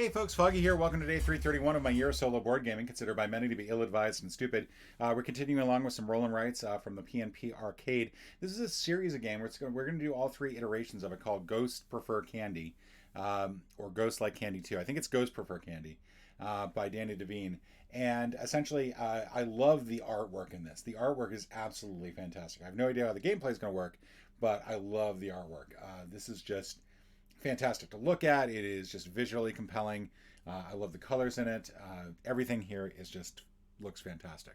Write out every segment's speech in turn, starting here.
Hey folks, Foggy here. Welcome to day 331 of my year of solo board gaming, considered by many to be ill-advised and stupid. We're continuing along with some roll and writes from the PNP Arcade. This is a series of games. We're going to do all three iterations of it called Ghost Prefer Candy, or Ghost Like Candy 2. I think it's Ghost Prefer Candy by Danny Devine. And essentially, I love the artwork in this. The artwork is absolutely fantastic. I have no idea how the gameplay is going to work, but I love the artwork. This is just fantastic to look at. It is just visually compelling. I love the colors in it. Everything here is just looks fantastic.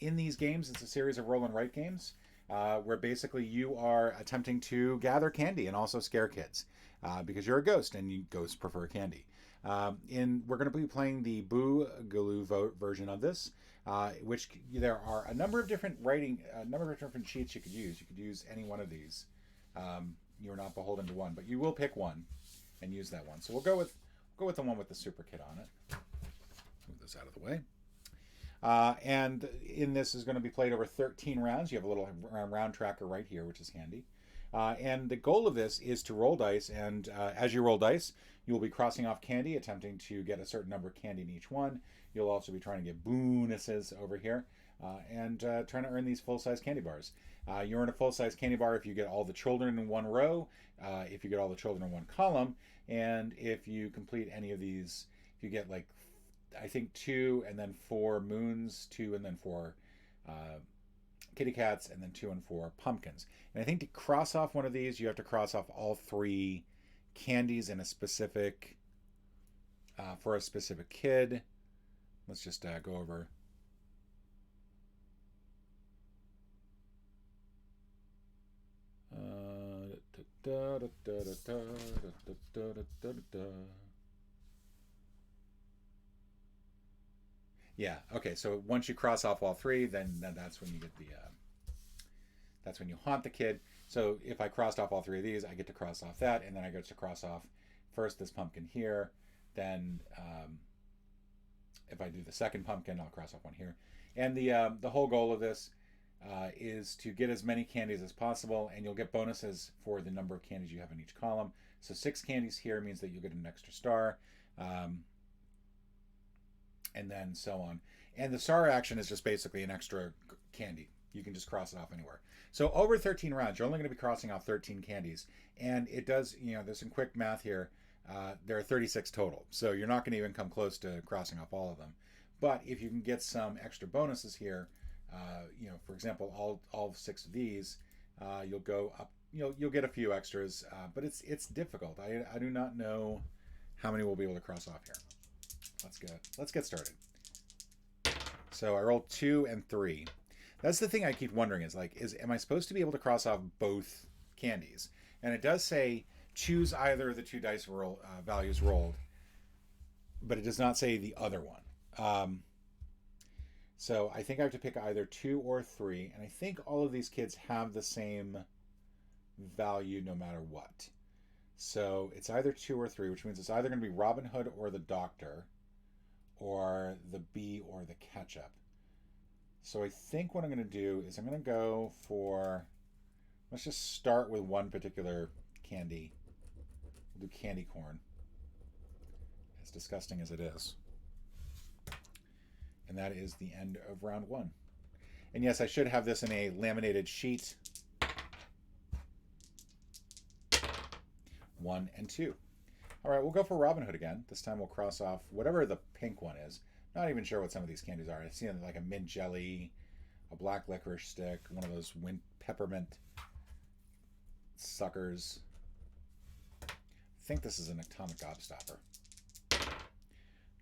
In these games, it's a series of roll and write games where basically you are attempting to gather candy and also scare kids because you're a ghost and ghosts prefer candy. We're going to be playing the BOOOO-galoo version of this, which there are a number of different sheets you could use. You could use any one of these. You're not beholden to one, but you will pick one and use that one. So we'll go with the one with the super kit on it. Move this out of the way. And in this is going to be played over 13 rounds. You have a little round tracker right here, which is handy. And the goal of this is to roll dice, and as you roll dice, you will be crossing off candy, attempting to get a certain number of candy in each one. You'll also be trying to get bonuses over here, and trying to earn these full-size candy bars. You earn a full-size candy bar if you get all the children in one row, if you get all the children in one column, and if you complete any of these, if you get like, I think 2 and then 4 moons, 2 and then 4 kitty cats, and then 2 and 4 pumpkins. And I think to cross off one of these, you have to cross off all 3 candies in a specific, for a specific kid. Let's just go over. Yeah, okay, so once you cross off all 3, then that's when you get the that's when you haunt the kid. So if I crossed off all 3 of these, I get to cross off that, and then I get to cross off first this pumpkin here, then if I do the second pumpkin, I'll cross off one here. And the whole goal of this is to get as many candies as possible, and you'll get bonuses for the number of candies you have in each column. So 6 candies here means that you'll get an extra star, and then so on. And the star action is just basically an extra candy. You can just cross it off anywhere. So over 13 rounds, you're only going to be crossing off 13 candies. And it does, there's some quick math here. There are 36 total. So you're not going to even come close to crossing off all of them. But if you can get some extra bonuses here, for example, all 6 of these, you'll go up, you'll get a few extras, but it's difficult. I do not know how many we'll be able to cross off here. Let's get started. So I rolled 2 and 3. That's the thing I keep wondering am I supposed to be able to cross off both candies? And it does say choose either of the 2 dice values rolled, but it does not say the other one. So I think I have to pick either 2 or 3, and I think all of these kids have the same value no matter what. So it's either 2 or 3, which means it's either going to be Robin Hood or the Doctor, or the bee or the ketchup. So I think what I'm going to do is I'm going to go for, let's just start with one particular candy. We'll do candy corn, as disgusting as it is. And that is the end of round 1. And yes, I should have this in a laminated sheet. 1 and 2. All right, we'll go for Robin Hood again. This time we'll cross off whatever the pink one is. Not even sure what some of these candies are. I've seen like a mint jelly, a black licorice stick, one of those peppermint suckers. I think this is an atomic gobstopper.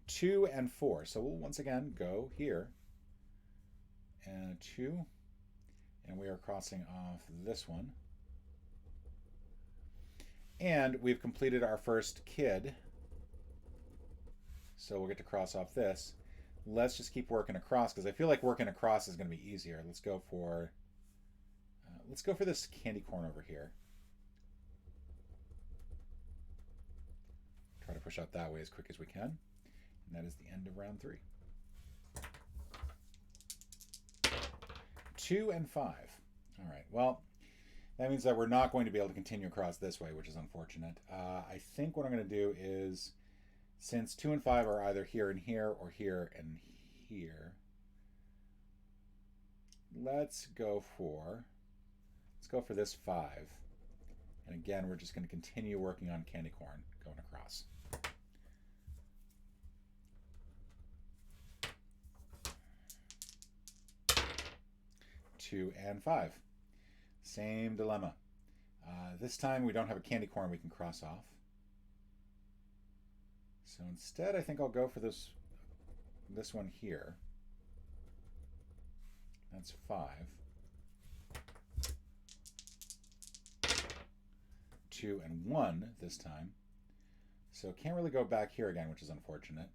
2 and 4. So we'll once again go here. And 2. And we are crossing off this one. And we've completed our first kid. So we'll get to cross off this. Let's just keep working across, because I feel like working across is going to be easier. Let's go for this candy corn over here. Try to push out that way as quick as we can. And that is the end of round 3. 2 and 5. All right, well, that means that we're not going to be able to continue across this way, which is unfortunate. I think what I'm going to do is Since 2 and 5 are either here and here or here and here, let's go for this 5. And again, we're just going to continue working on candy corn going across. Two and 5. Same dilemma. This time we don't have a candy corn we can cross off. So instead, I think I'll go for this one here. That's 5. 2 and 1 this time. So can't really go back here again, which is unfortunate.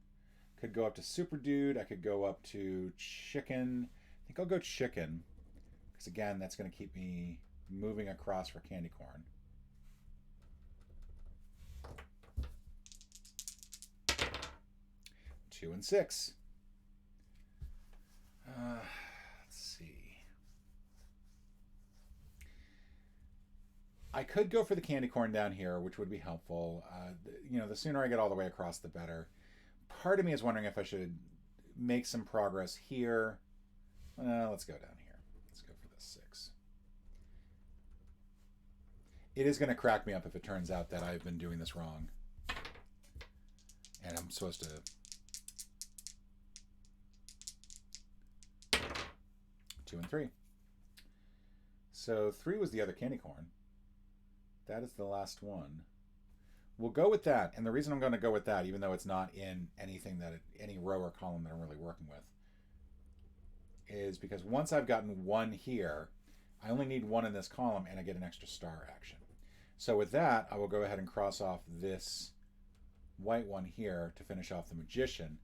Could go up to Super Dude. I could go up to Chicken. I think I'll go Chicken, because again, that's going to keep me moving across for candy corn. Two and 6. Let's see. I could go for the candy corn down here, which would be helpful. You know, the sooner I get all the way across, the better. Part of me is wondering if I should make some progress here. Let's go down here. Let's go for this 6. It is going to crack me up if it turns out that I've been doing this wrong. And I'm supposed to... 2 and 3. So 3 was the other candy corn. That is the last one. We'll go with that. And the reason I'm going to go with that, even though it's not in anything any row or column that I'm really working with, is because once I've gotten 1 here, I only need 1 in this column and I get an extra star action. So with that, I will go ahead and cross off this white one here to finish off the magician.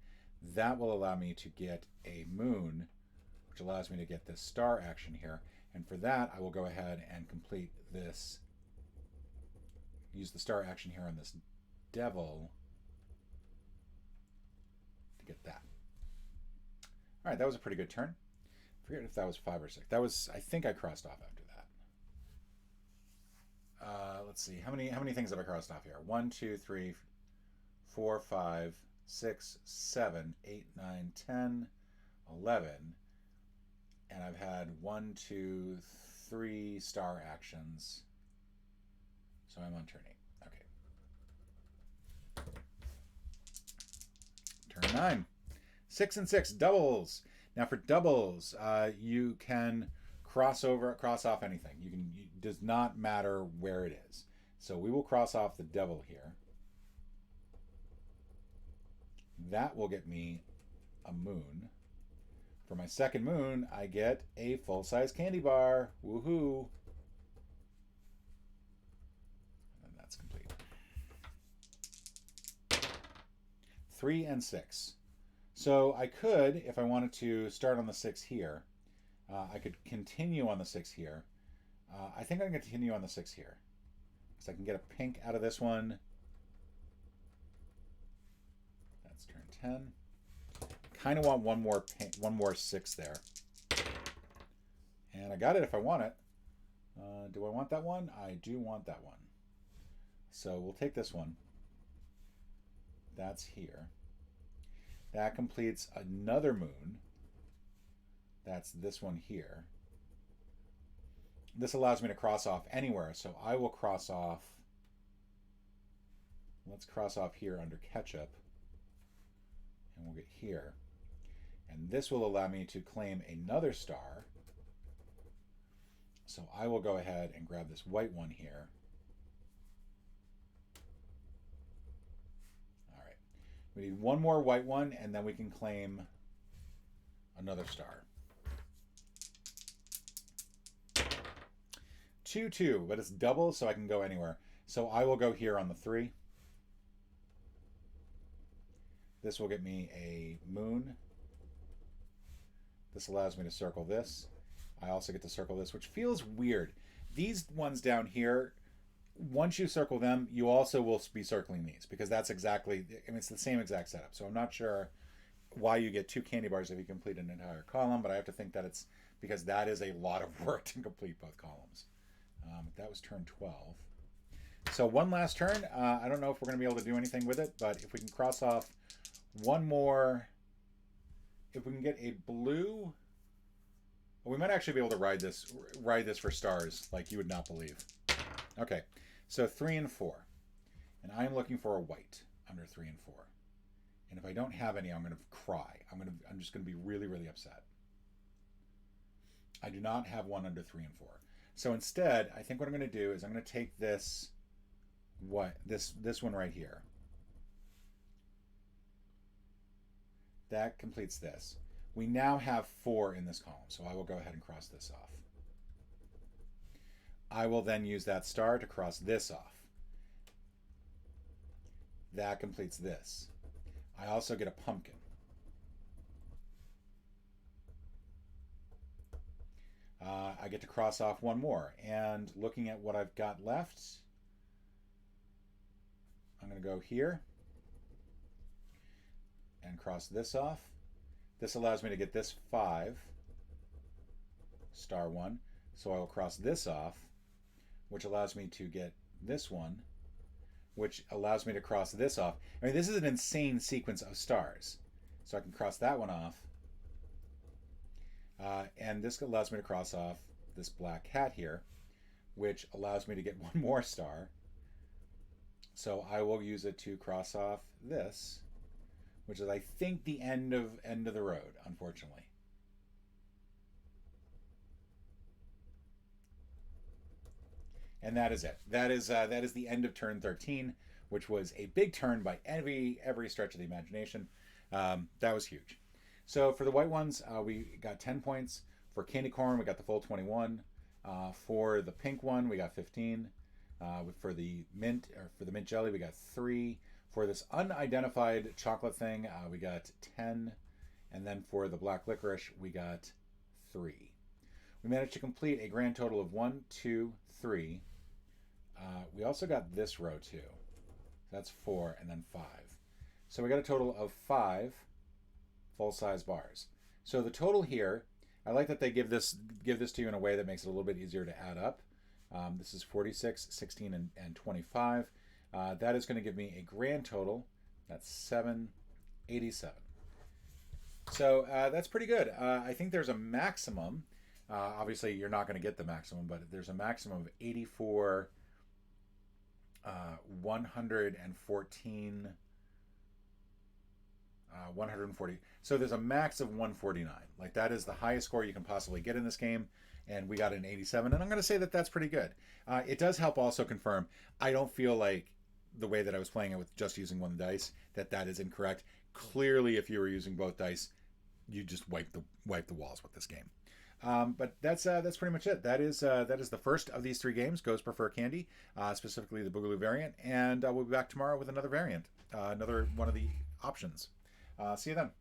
That will allow me to get a moon, which allows me to get this star action here. And for that, I will go ahead and complete this, use the star action here on this devil to get that. All right, that was a pretty good turn. I forget if that was 5 or 6. That was, I think I crossed off after that. Let's see, how many things have I crossed off here? 1, 2, 3, 4, 5, 6, 7, 8, 9, 10, 11. And I've had 1, 2, 3 star actions. So I'm on turn 8. Okay. Turn 9. 6 and 6, doubles. Now for doubles, you can cross off anything. It does not matter where it is. So we will cross off the devil here. That will get me a moon. For my second moon, I get a full-size candy bar. Woohoo! And that's complete. 3 and 6. So I could, if I wanted to start on the 6 here, I could continue on the 6 here. I think I can continue on the 6 here, because I can get a pink out of this one. That's turn 10. Kind of want one more 6 there. And I got it if I want it. Do I want that one? I do want that one. So we'll take this one. That's here. That completes another moon. That's this one here. This allows me to cross off anywhere, so I will cross off. Let's cross off here under ketchup. And we'll get here. And this will allow me to claim another star. So I will go ahead and grab this white one here. All right. We need one more white one, and then we can claim another star. 2, 2, but it's double, so I can go anywhere. So I will go here on the 3. This will get me a moon. This allows me to circle this. I also get to circle this, which feels weird. These ones down here, once you circle them, you also will be circling these, because that's exactly, I mean, it's the same exact setup. So I'm not sure why you get 2 candy bars if you complete an entire column, but I have to think that it's because that is a lot of work to complete both columns. That was turn 12. So one last turn. I don't know if we're going to be able to do anything with it, but if we can cross off one more, if we can get a blue, we might actually be able to ride this for stars like you would not believe. Okay, so 3 and 4, and I'm looking for a white under 3 and 4. And if I don't have any, I'm going to cry. I'm just going to be really, really upset. I do not have one under 3 and 4. So instead, I think what I'm going to do is I'm going to take this one right here. That completes this. We now have 4 in this column, so I will go ahead and cross this off. I will then use that star to cross this off. That completes this. I also get a pumpkin. I get to cross off one more, and looking at what I've got left, I'm going to go here and cross this off. This allows me to get this 5, star 1, so I will cross this off, which allows me to get this one, which allows me to cross this off. I mean, this is an insane sequence of stars. So I can cross that one off. And this allows me to cross off this black hat here, which allows me to get one more star. So I will use it to cross off this, which is, I think, the end of the road, unfortunately. And that is it. That is the end of turn 13, which was a big turn by every stretch of the imagination. That was huge. So for the white ones, we got 10 points. For candy corn, we got the full 21. For the pink one, we got 15. For the mint jelly, we got 3. For this unidentified chocolate thing, we got 10. And then for the black licorice, we got 3. We managed to complete a grand total of 1, 2, 3. We also got this row too. That's 4 and then 5. So we got a total of 5 full-size bars. So the total here, I like that they give this to you in a way that makes it a little bit easier to add up. This is 46, 16, and 25. That is going to give me a grand total. That's 787. So that's pretty good. I think there's a maximum. Obviously, you're not going to get the maximum, but there's a maximum of 84, 114, 140. So there's a max of 149. Like, that is the highest score you can possibly get in this game, and we got an 87. And I'm going to say that that's pretty good. It does help also confirm, I don't feel like the way that I was playing it with just using one dice, that is incorrect. Clearly, if you were using both dice, you just wipe the walls with this game. But that's pretty much it. That is the first of these 3 games, Ghosts Prefer Candy, specifically the BOOOO-galoo variant, and we'll be back tomorrow with another variant, another one of the options. See you then.